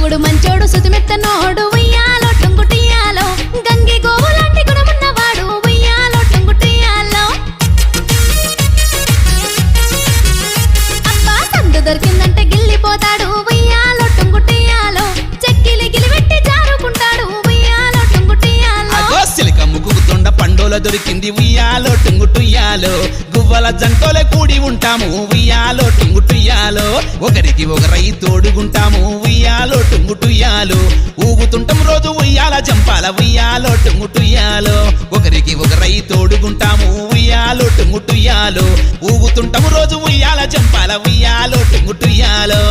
దేవుడు మంచోడు సుతిమెత్తనోడు ఉయ్యాలో టుంగుటియాలో గంగి గోవు లాంటి గుణమున్నవాడు ఉయ్యాలో టుంగుటియాలో అబ్బా సందు దొరికిందంటే గిల్లిపోతాడు ఉయ్యాలో టుంగుటియాలో చెక్కిలి గిలివెట్టి జారుకుంటాడు ఉయ్యాలో టుంగుటియాలో సిలిక ముగ్గు దొండ పండోల దొరికింది ఉయ్యాలో టుంగుటుయ్యాలో గువ్వల జంటోలే కూడి ఉంటాము ఉయ్యాలో టుంగుటుయ్యాలో ఒకరికి ఒకరై తోడుగుంటాము ఉయ్యాలో టుంగుటుయ్యాలో ఊగుతుంటాం రోజు ఉయ్యాల జంపాల ఉయ్యాలో టుంగుటుయ్యాలో ఒకరికి ఒకరై తోడుగుంటాము ఉయ్యాలో టుంగుటుయ్యాలో ఊగుతుంటాము రోజు ఉయ్యాల జంపాల ఉయ్యాలో టుంగుటుయ్యాలో